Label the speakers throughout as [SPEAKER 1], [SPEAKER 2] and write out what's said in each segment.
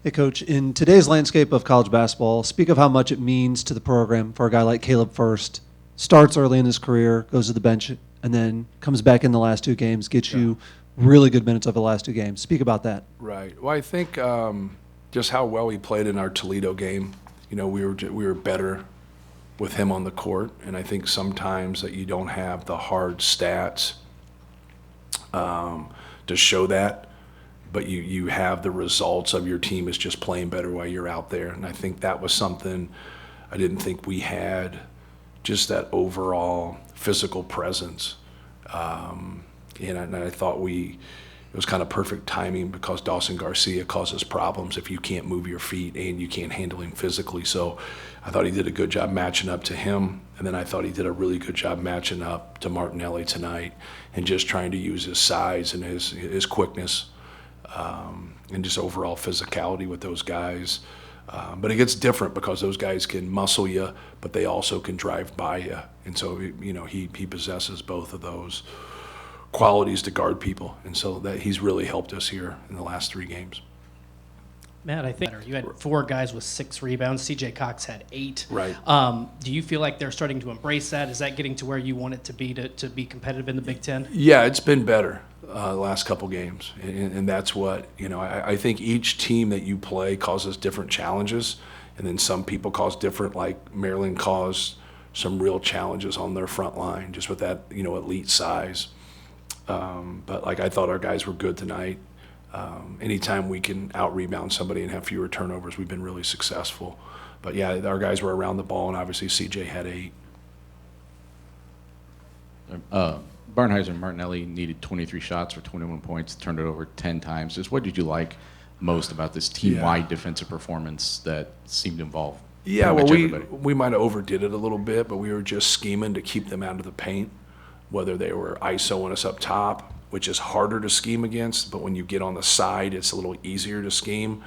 [SPEAKER 1] Hey, Coach, in today's landscape of college basketball, speak of how much it means to the program for a guy like Caleb Furst. Starts early in his career, goes to the bench, and then comes back in the last two games, gets you really good minutes over the last two games. Speak about that.
[SPEAKER 2] Right. Well, I think just how well he played in our Toledo game. You know, we were better with him on the court, and I think sometimes that you don't have the hard stats to show that, but you have the results of your team is just playing better while you're out there, and I think that was something I didn't think we had, just that overall physical presence, and I thought it was kind of perfect timing because Dawson Garcia causes problems if you can't move your feet and you can't handle him physically. So I thought he did a good job matching up to him, and then I thought he did a really good job matching up to Martinelli tonight and just trying to use his size and his quickness and just overall physicality with those guys. But it gets different because those guys can muscle you, but they also can drive by you. And so, you know, he possesses both of those qualities to guard people. And so that he's really helped us here in the last 3 games.
[SPEAKER 3] Matt, I think you had 4 guys with 6 rebounds. C.J. Cox had 8.
[SPEAKER 2] Right.
[SPEAKER 3] Do you feel like they're starting to embrace that? Is that getting to where you want it to be competitive in the Big Ten?
[SPEAKER 2] Yeah, it's been better the last couple games. And that's what, you know, I think each team that you play causes different challenges. And then some people cause different, like Maryland caused some real challenges on their front line just with that, you know, elite size. But like I thought our guys were good tonight. Anytime we can out-rebound somebody and have fewer turnovers, we've been really successful. But yeah, our guys were around the ball, and obviously CJ had 8.
[SPEAKER 4] Barnheiser and Martinelli needed 23 shots for 21 points, turned it over 10 times. Just what did you like most about this team-wide defensive performance that seemed to involve
[SPEAKER 2] Yeah, well,
[SPEAKER 4] pretty much everybody?
[SPEAKER 2] we might have overdid it a little bit, but we were just scheming to keep them out of the paint, whether they were ISOing us up top, which is harder to scheme against, but when you get on the side, it's a little easier to scheme.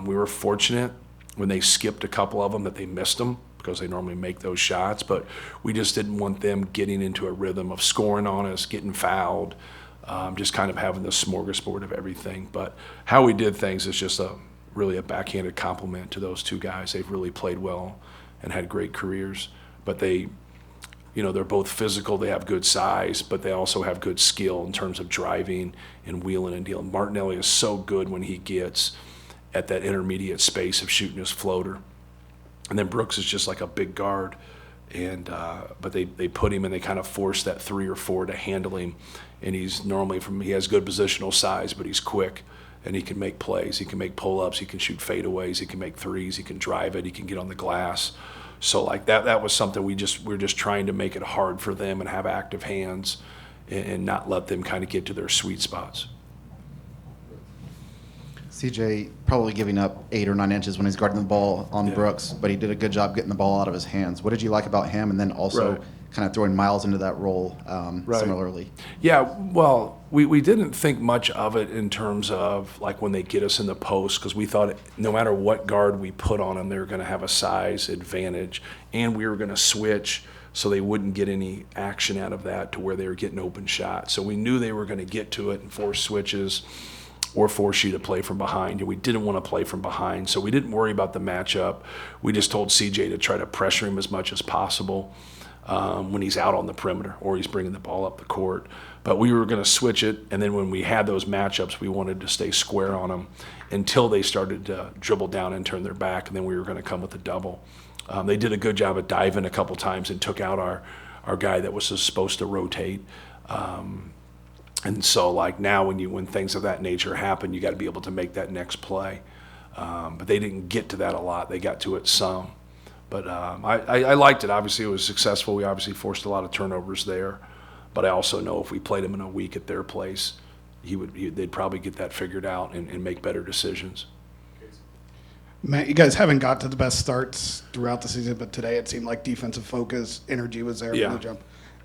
[SPEAKER 2] We were fortunate when they skipped a couple of them that they missed them because they normally make those shots, but we just didn't want them getting into a rhythm of scoring on us, getting fouled, just kind of having the smorgasbord of everything. But how we did things is just really a backhanded compliment to those 2 guys. They've really played well and had great careers, but you know, they're both physical, they have good size, but they also have good skill in terms of driving and wheeling and dealing. Martinelli is so good when he gets at that intermediate space of shooting his floater. And then Brooks is just like a big guard. And but they put him and they kind of force that 3 or 4 to handle him. And he has good positional size, but he's quick and he can make plays. He can make pull-ups, he can shoot fadeaways, he can make threes, he can drive it, he can get on the glass. So like that was something we're just trying to make it hard for them and have active hands and not let them kind of get to their sweet spots.
[SPEAKER 5] CJ probably giving up 8 or 9 inches when he's guarding the ball on Brooks, but he did a good job getting the ball out of his hands. What did you like about him? And then also kind of throwing Miles into that role similarly.
[SPEAKER 2] Yeah, well, we didn't think much of it in terms of like when they get us in the post because we thought no matter what guard we put on them, they were going to have a size advantage, and we were going to switch so they wouldn't get any action out of that to where they were getting open shots. So we knew they were going to get to it and force switches or force you to play from behind, and we didn't want to play from behind, so we didn't worry about the matchup. We just told CJ to try to pressure him as much as possible when he's out on the perimeter or he's bringing the ball up the court. But we were going to switch it, and then when we had those matchups, we wanted to stay square on them until they started to dribble down and turn their back, and then we were going to come with a double. They did a good job of diving a couple times and took out our guy that was supposed to rotate. And so, like now, when things of that nature happen, you got to be able to make that next play. But they didn't get to that a lot. They got to it some. But I liked it. Obviously, it was successful. We obviously forced a lot of turnovers there. But I also know if we played him in a week at their place, they'd probably get that figured out and make better decisions.
[SPEAKER 6] Matt, you guys haven't got to the best starts throughout the season, but today it seemed like defensive focus, energy was there from the jump.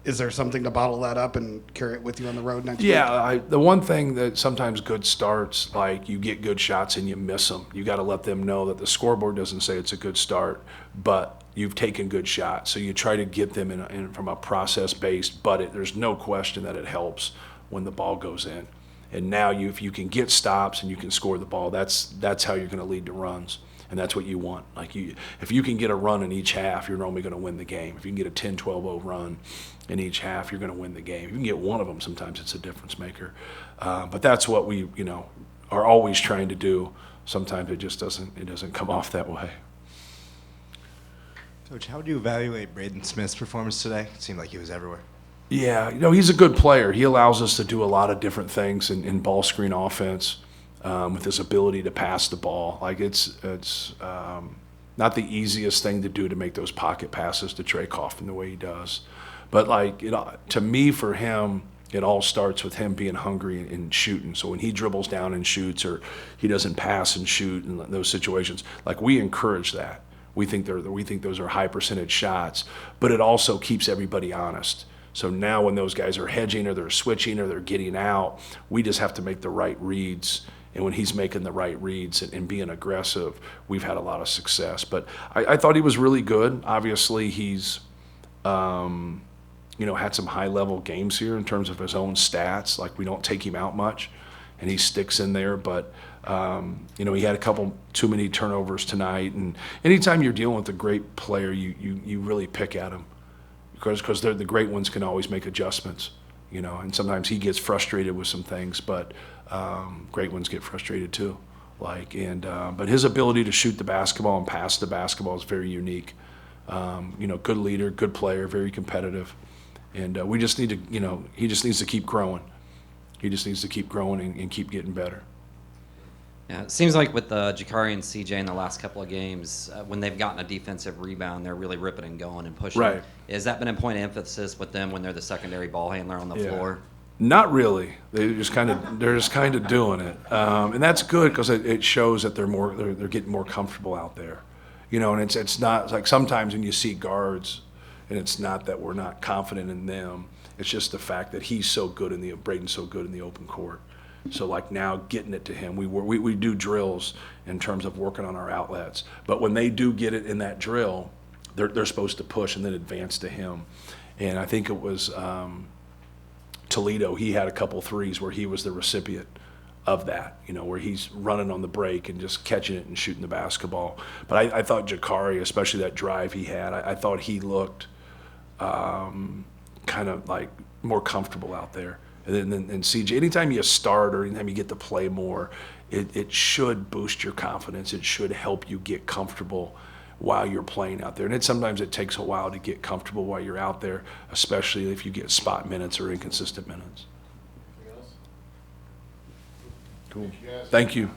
[SPEAKER 6] Is there something to bottle that up and carry it with you on the road next week?
[SPEAKER 2] Yeah, the one thing that sometimes good starts, like you get good shots and you miss them. You got to let them know that the scoreboard doesn't say it's a good start, but you've taken good shots. So you try to get them in from a process-based, but there's no question that it helps when the ball goes in. And now if you can get stops and you can score the ball, that's how you're going to lead to runs. And that's what you want. If you can get a run in each half, you're normally going to win the game. If you can get a 10-12-0 run in each half, you're going to win the game. If you can get one of them, sometimes it's a difference maker. But that's what we, are always trying to do. Sometimes it just doesn't come off that way.
[SPEAKER 7] Coach, how would you evaluate Braden Smith's performance today? It seemed like he was everywhere.
[SPEAKER 2] Yeah, he's a good player. He allows us to do a lot of different things in ball screen offense. With his ability to pass the ball. It's not the easiest thing to do to make those pocket passes to Trey Kaufman the way he does. But to me, for him, it all starts with him being hungry and shooting. So when he dribbles down and shoots, or he doesn't pass and shoot in those situations, we encourage that. We think those are high percentage shots, but it also keeps everybody honest. So now when those guys are hedging or they're switching or they're getting out, we just have to make the right reads. And when he's making the right reads and being aggressive, we've had a lot of success. But I thought he was really good. Obviously, he's had some high-level games here in terms of his own stats. We don't take him out much, and he sticks in there. But he had a couple too many turnovers tonight. And anytime you're dealing with a great player, you really pick at him because the great ones can always make adjustments. And sometimes he gets frustrated with some things, but great ones get frustrated too. But his ability to shoot the basketball and pass the basketball is very unique. Good leader, good player, very competitive, and we just need to, he just needs to keep growing. He just needs to keep growing and keep getting better.
[SPEAKER 8] Yeah, it seems like with Jakari and CJ in the last couple of games, when they've gotten a defensive rebound, they're really ripping and going and pushing.
[SPEAKER 2] Right.
[SPEAKER 8] Has that been a point of emphasis with them when they're the secondary ball handler on the floor?
[SPEAKER 2] Not really. They're just kind of doing it, and that's good because it shows that they're getting more comfortable out there, And it's not sometimes when you see guards, and it's not that we're not confident in them. It's just the fact that Braden's so good in the open court. So now getting it to him, we do drills in terms of working on our outlets. But when they do get it in that drill, they're supposed to push and then advance to him. And I think it was Toledo. He had a couple threes where he was the recipient of that, where he's running on the break and just catching it and shooting the basketball. But I thought Jakari, especially that drive he had, I thought he looked kind of more comfortable out there. And then CJ, anytime you start or anytime you get to play more, it should boost your confidence. It should help you get comfortable while you're playing out there. And sometimes it takes a while to get comfortable while you're out there, especially if you get spot minutes or inconsistent minutes. Cool. Thank you.